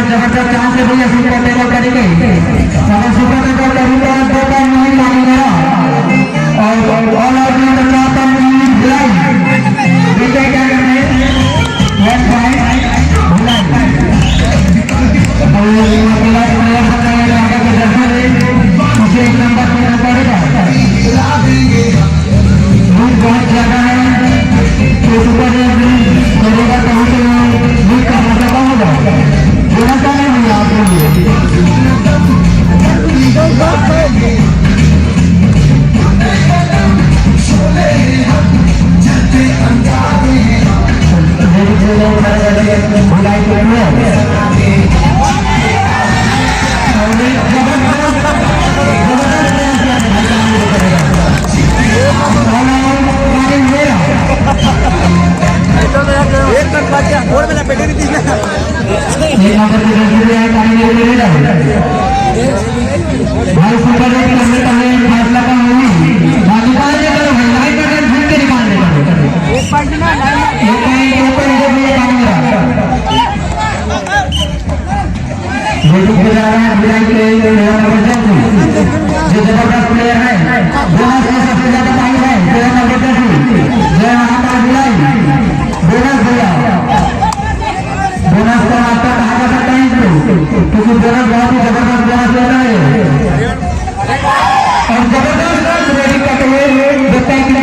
जबरदस्त चांस है भैया सुपर टेबल करेंगे अगर सुपर टेबल करूंगा तो टाइम नहीं लगेगा और ऑल आउट में तो चाहता हूं बुलाई देखिए क्या करते हैं लेफ्ट राइट बुलाई और अगला प्लेयर बताया आगे के दर्शक है उसे एक नंबर देना पड़ेगा बहुत ज्यादा है तो सुपर करेगा तो हम का मजा होगा बोला था नहीं आपको भाई सुपर एक करने का है फैसला का होगी बाकी का ये करो भाई लाइन का घूम के निकाल देगा एक पॉइंट ना लाइन ये काम मेरा रेडी हो जा रहा है बिलाई के प्लेयर नंबर 2 जो जबरदस्त प्लेयर है बोनस में सबसे ज्यादा टाइम है प्लेयर नंबर 2 जय महाकाल बिलाई बोनस भैया बोनस का मात्रा कहा जा सकता है क्योंकि बोनस बहुत ही जबरदस्त बोनस ले रहा है और जबरदस्त रेडी करते हुए देखते हैं कि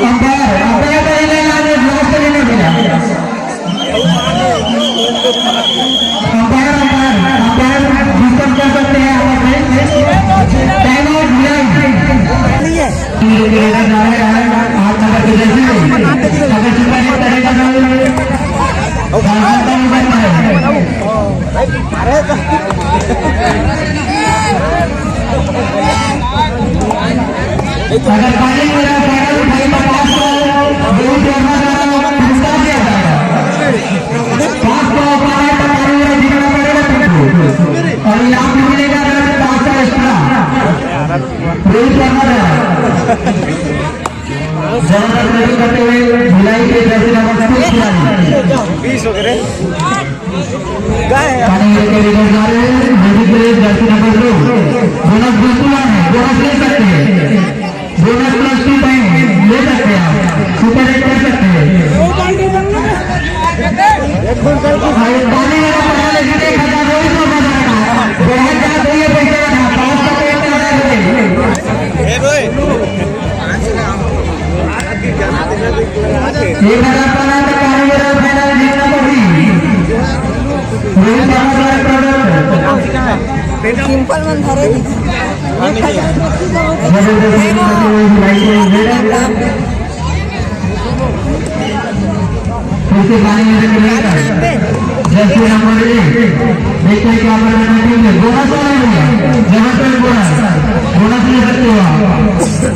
अंपायर का ही लेना है लास्ट लेने दिया अंपायर डिस्टर्ब कर सकते हैं टाइम आउट मिला हाथ नंबर के जैसे अगर सुपर करेगा अगर पानी मेरा फाइनल भाई का पास बहुत करना चाहता हूं पुरस्कार दिया जाएगा पास को पाए तो पानी मेरा जीतना पड़ेगा तुमको और इनाम भी मिलेगा 500 एक्स्ट्रा बहुत करना है जबरदस्त रेडी करते हुए भिलाई के जर्सी नंबर 20 हो गए पानी लेके लेकर जा रहे हैं music player Jersey number 2 bonus बिल्कुल है बोनस ले सकते हैं बोनस प्लस 2 टाइम ले सकते हैं आप सुपर 8 कर सकते हैं पानी वाला पढ़ा लेकिन 1000 रोज में बना रहा बहुत ज्यादा चाहिए पैसे का पास का पेट लगा देंगे ए भाई 1000 पाना तो पानी वाला फाइनल जीतना पड़ी सिंपल मन धरे उसके पानी में मिलेगा जैसे नंबर 1 देखते क्या बोनस बोनस ले सकते हो आप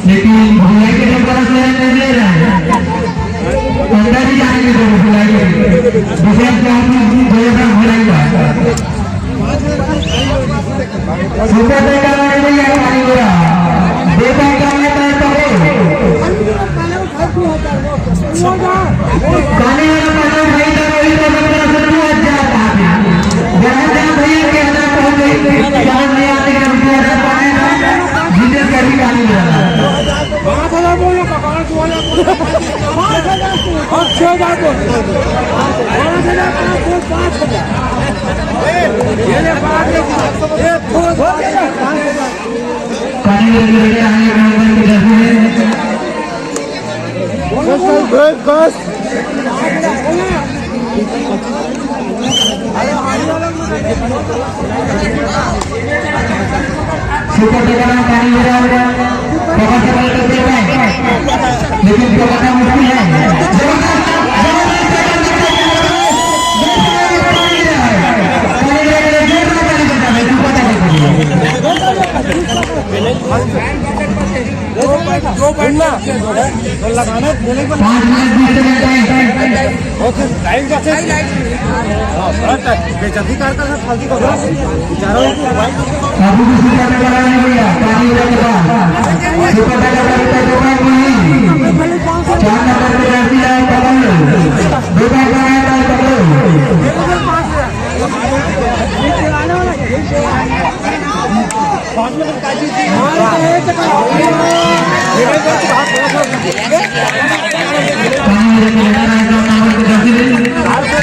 लेकिन भुलाई के जो बोनस ले रहे हैं अंदर ही जाएंगे तो भुलाई दूसरे भुलाई का सुपर देगा भैया पानी बोला देखा पानी वाला पानी भाई का वही तो मतलब शुरू हो जाता है जहां जहां भैया के अंदर पहुंच गई जहां नहीं आने का रुपया पानी जीते कभी पानी बोला 5000 बोलो का 5000 और 6000 बोलो 5000 ये ले बात ये पानी लेके आने के जैसे बस सुपर टेबल पानी ले रहा है पकड़ के करते हैं लेकिन पकड़ना मुश्किल है लगाना 5 मिनट टाइम का बेचती करता है फालतू का बेचारा अभी भी सुपर में लगा नहीं भैया पानी के बाद सुपर में लगा तो नहीं 4 नंबर पे जर्सी है पकड़ लो 2 बार का है पकड़ो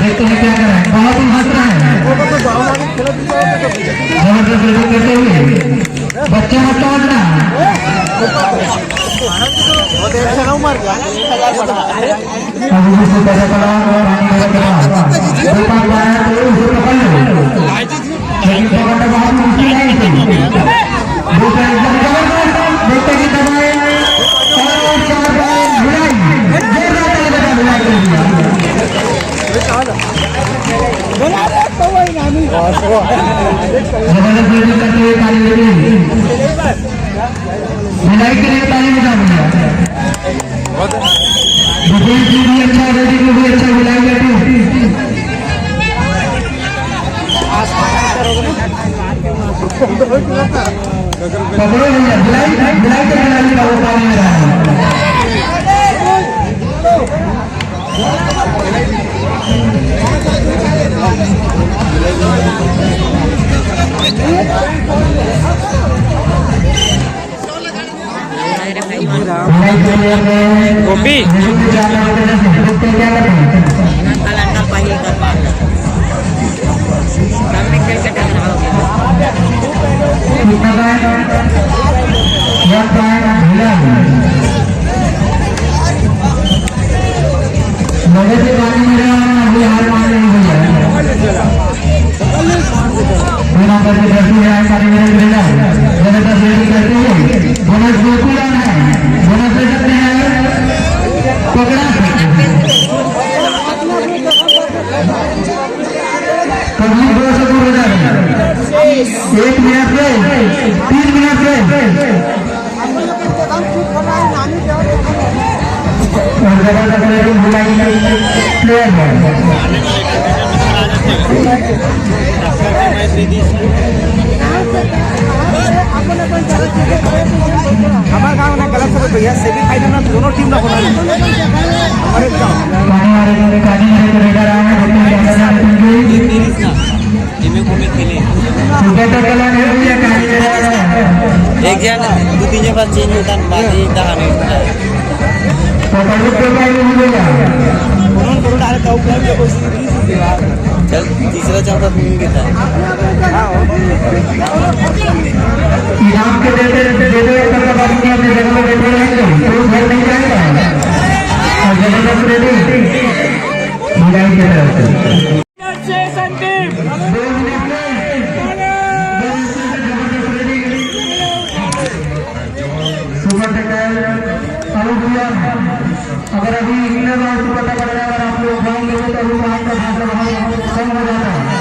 देखते हैं क्या कर रहा है, बहुत ही हंस रहा है जबरदस्त करते हुए बच्चा हंसता हंसता बहुत मुश्किल है देखते कि दबाए जबरदस्त करते हुए ताली मिलाई के लिए ताली बजा दिया डिफेंस भी अच्छा, रेडिंग भी अच्छा, मिलाई करते पकड़ो भैया मिलाई के खिलाड़ी का वो पानी में रहा है गोपी एक मिनट में 3 मिनट में प्लेयर है हमारे गाँव में गलत सब भैया सेमीफाइनल में दोनों टीम ना होना हमारे गाँव एक जन दो तीन बार चेंज होता बाकी दहा नहीं होता चल तीसरा चौथा तुम्हें कितना इनाम के देते अपने जगह में बैठे रहेंगे तो घर नहीं जाएगा और जबरदस्त रेडिंग मिलाई के तरफ से अगर अभी इंग्लैंड और पता पड़ जाए अगर आप लोग जाएंगे तो कम हो जाता है